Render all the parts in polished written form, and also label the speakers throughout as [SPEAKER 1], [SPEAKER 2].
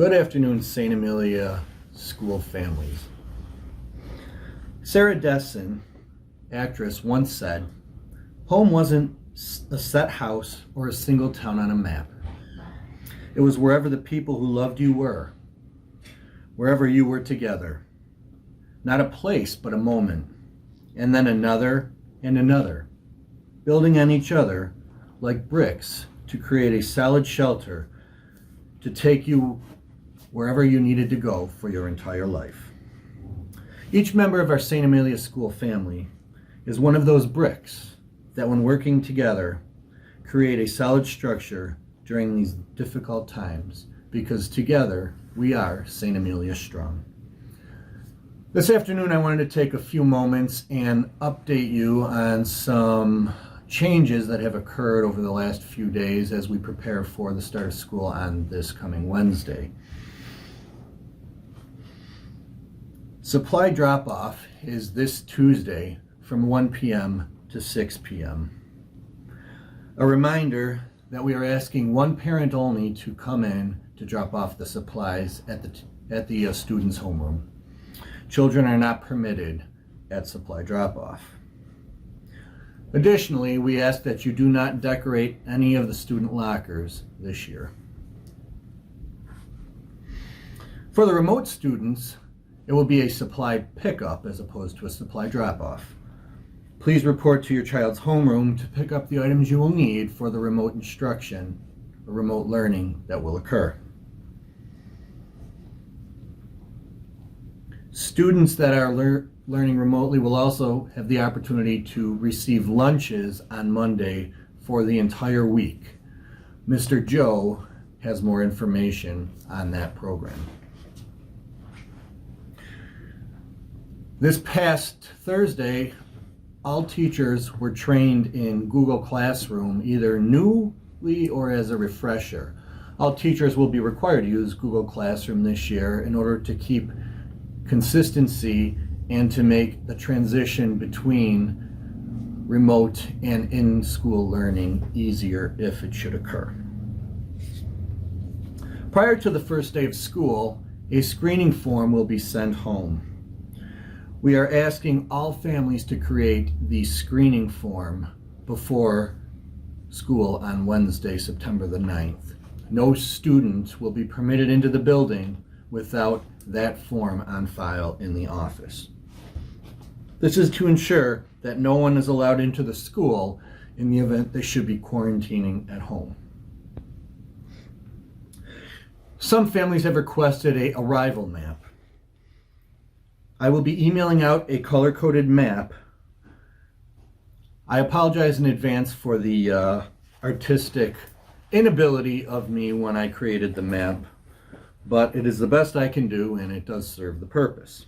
[SPEAKER 1] Good afternoon, St. Amelia school families. Sarah Desson, actress, once said, "Home wasn't a set house or a single town on a map. It was wherever the people who loved you were, wherever you were together. Not a place, but a moment, and then another and another, building on each other like bricks to create a solid shelter to take you wherever you needed to go for your entire life." Each member of our St. Amelia school family is one of those bricks that, when working together, create a solid structure during these difficult times, because together we are St. Amelia strong. This afternoon I wanted to take a few moments and update you on some changes that have occurred over the last few days as we prepare for the start of school on this coming Wednesday. Supply drop-off is this Tuesday from 1 p.m. to 6 p.m. A reminder that we are asking one parent only to come in to drop off the supplies at the student's homeroom. Children are not permitted at supply drop-off. Additionally, we ask that you do not decorate any of the student lockers this year. For the remote students, it will be a supply pickup as opposed to a supply drop-off. Please report to your child's homeroom to pick up the items you will need for the remote instruction or remote learning that will occur. Students that are learning remotely will also have the opportunity to receive lunches on Monday for the entire week. Mr. Joe has more information on that program. This past Thursday, all teachers were trained in Google Classroom, either newly or as a refresher. All teachers will be required to use Google Classroom this year in order to keep consistency and to make the transition between remote and in-school learning easier if it should occur. Prior to the first day of school, a screening form will be sent home. We are asking all families to create the screening form before school on Wednesday, September the 9th. No student will be permitted into the building without that form on file in the office. This is to ensure that no one is allowed into the school in the event they should be quarantining at home. Some families have requested an arrival map. I will be emailing out a color-coded map. I apologize in advance for the artistic inability of me when I created the map, but it is the best I can do and it does serve the purpose.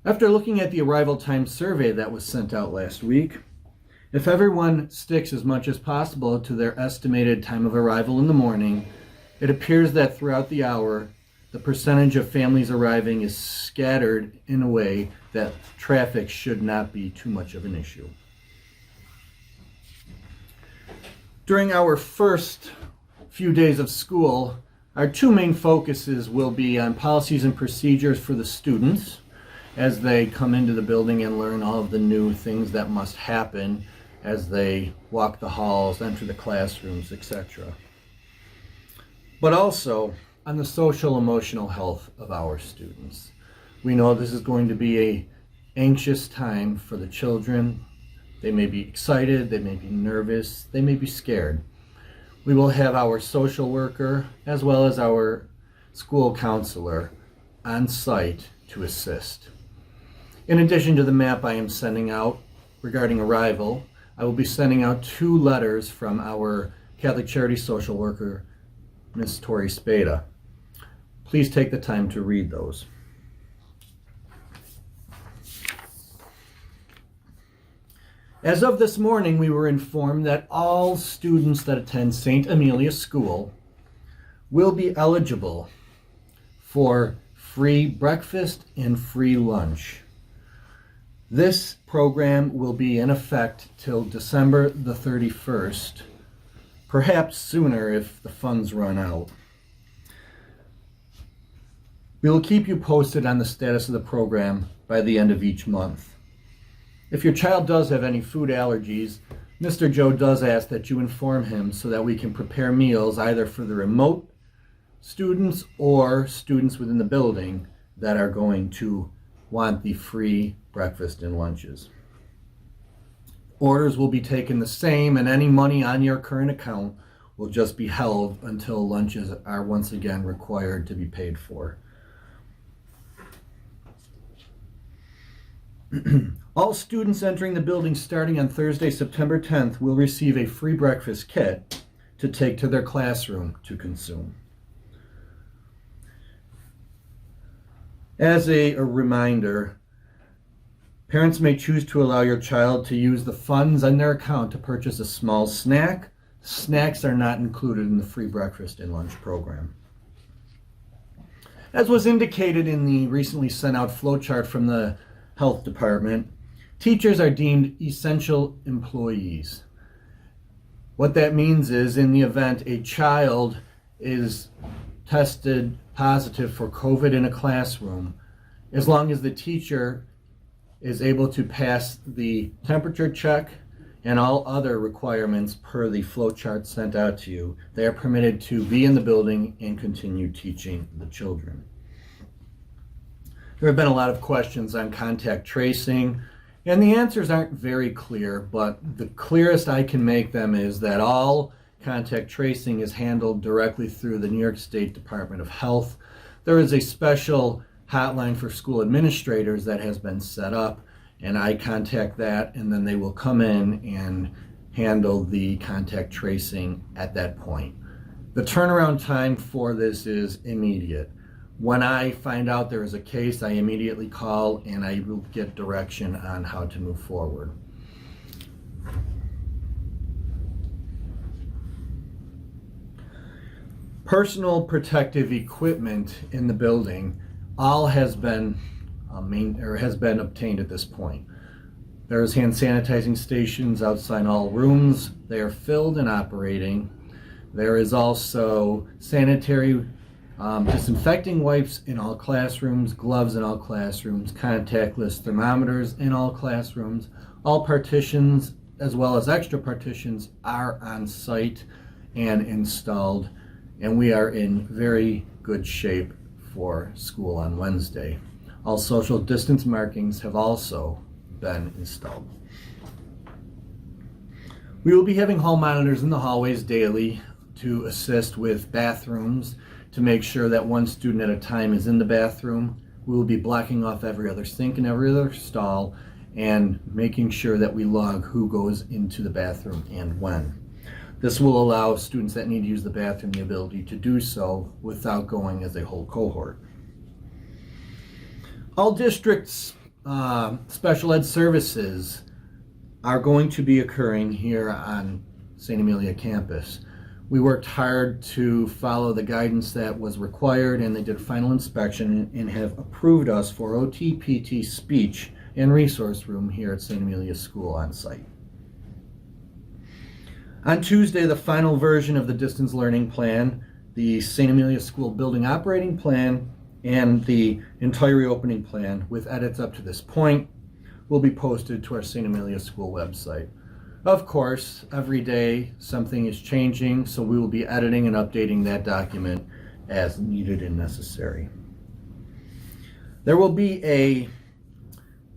[SPEAKER 1] After looking at the arrival time survey that was sent out last week, if everyone sticks as much as possible to their estimated time of arrival in the morning, it appears that throughout the hour, the percentage of families arriving is scattered in a way that traffic should not be too much of an issue. During our first few days of school, our two main focuses will be on policies and procedures for the students as they come into the building and learn all of the new things that must happen as they walk the halls, enter the classrooms, etc. But also on the social emotional health of our students. We know this is going to be an anxious time for the children. They may be excited, they may be nervous, they may be scared. We will have our social worker as well as our school counselor on site to assist. In addition to the map I am sending out regarding arrival, I will be sending out 2 letters from our Catholic Charity social worker, Ms. Tori Spada. Please take the time to read those. As of this morning, we were informed that all students that attend St. Amelia School will be eligible for free breakfast and free lunch. This program will be in effect till December the 31st, perhaps sooner if the funds run out. We will keep you posted on the status of the program by the end of each month. If your child does have any food allergies, Mr. Joe does ask that you inform him so that we can prepare meals either for the remote students or students within the building that are going to want the free breakfast and lunches. Orders will be taken the same, and any money on your current account will just be held until lunches are once again required to be paid for. All students entering the building starting on Thursday, September 10th will receive a free breakfast kit to take to their classroom to consume. As a reminder, parents may choose to allow your child to use the funds on their account to purchase a small snack. Snacks are not included in the free breakfast and lunch program. As was indicated in the recently sent out flowchart from the health department, teachers are deemed essential employees. What that means is, in the event a child is tested positive for COVID in a classroom, as long as the teacher is able to pass the temperature check and all other requirements per the flowchart sent out to you, they are permitted to be in the building and continue teaching the children. There have been a lot of questions on contact tracing, and the answers aren't very clear, but the clearest I can make them is that all contact tracing is handled directly through the New York State Department of Health. There is a special hotline for school administrators that has been set up, and I contact that, and then they will come in and handle the contact tracing at that point. The turnaround time for this is immediate. When I find out there is a case, I immediately call and I will get direction on how to move forward. Personal protective equipment in the building all has been obtained at this point. There's hand sanitizing stations outside all rooms. They are filled and operating. There is also sanitary disinfecting wipes in all classrooms, gloves in all classrooms, contactless thermometers in all classrooms. All partitions, as well as extra partitions, are on site and installed, and we are in very good shape for school on Wednesday. All social distance markings have also been installed. We will be having hall monitors in the hallways daily to assist with bathrooms, to make sure that one student at a time is in the bathroom. We will be blocking off every other sink and every other stall and making sure that we log who goes into the bathroom and when. This will allow students that need to use the bathroom the ability to do so without going as a whole cohort. All districts' special ed services are going to be occurring here on St. Amelia campus. We worked hard to follow the guidance that was required, and they did a final inspection and have approved us for OT, PT, speech, and resource room here at St. Amelia School on site. On Tuesday, the final version of the distance learning plan, the St. Amelia School building operating plan, and the entire reopening plan with edits up to this point will be posted to our St. Amelia School website. Of course, every day something is changing, so we will be editing and updating that document as needed and necessary. There will be a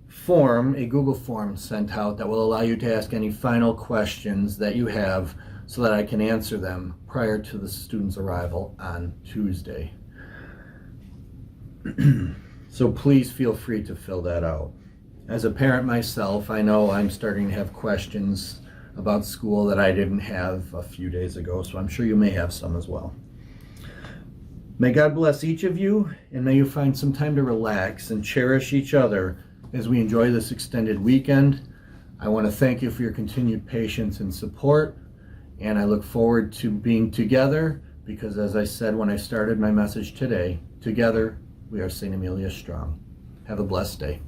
[SPEAKER 1] form, a Google form sent out that will allow you to ask any final questions that you have so that I can answer them prior to the student's arrival on Tuesday. So please feel free to fill that out. As a parent myself, I know I'm starting to have questions about school that I didn't have a few days ago, so I'm sure you may have some as well. May God bless each of you, and may you find some time to relax and cherish each other as we enjoy this extended weekend. I want to thank you for your continued patience and support, and I look forward to being together because, as I said when I started my message today, together we are St. Amelia strong. Have a blessed day.